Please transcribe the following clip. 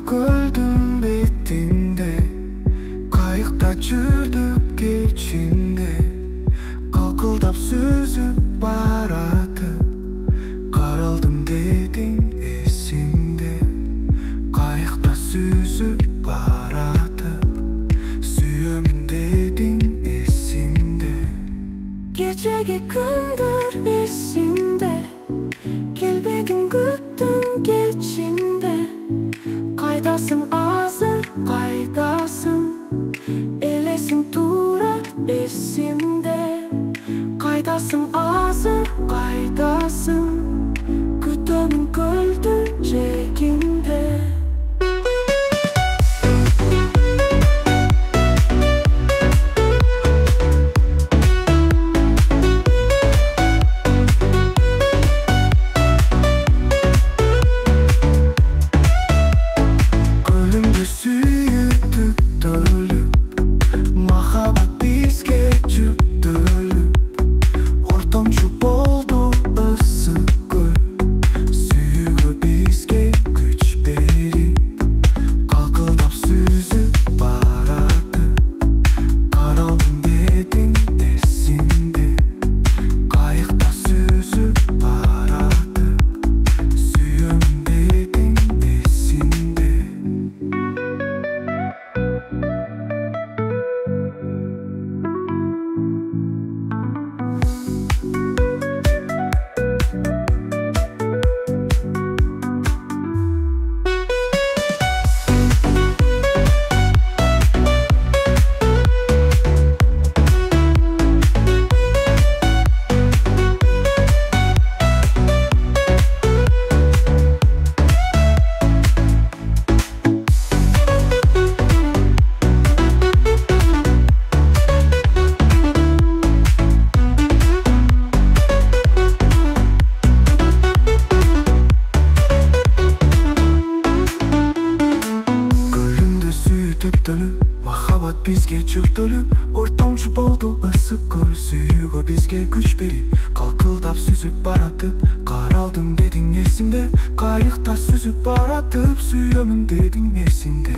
Gölдің бетінде қайықта жүрдік кешінде, қалқылдап сүзіп барады. Қаралдым дедің есіңде, қайықта сүзіп барады. Сүйемін дедің есіңде. Gecеге күндер есіңде, келбедің күттің кешінде. Қайдасың азыр, қайдасың, елесің тура есімде. Қайдасың азыр, қайдасың, күтемін көлдің жиегінде. Махаббат бізге жүктілі, ортамшы болды ысып көл. Сүйігі бізге күш беріп, қалқылдап сүзіп баратып. Қаралдым дедің есімде, қайықта сүзіп баратып. Сүйемін дедің есімде.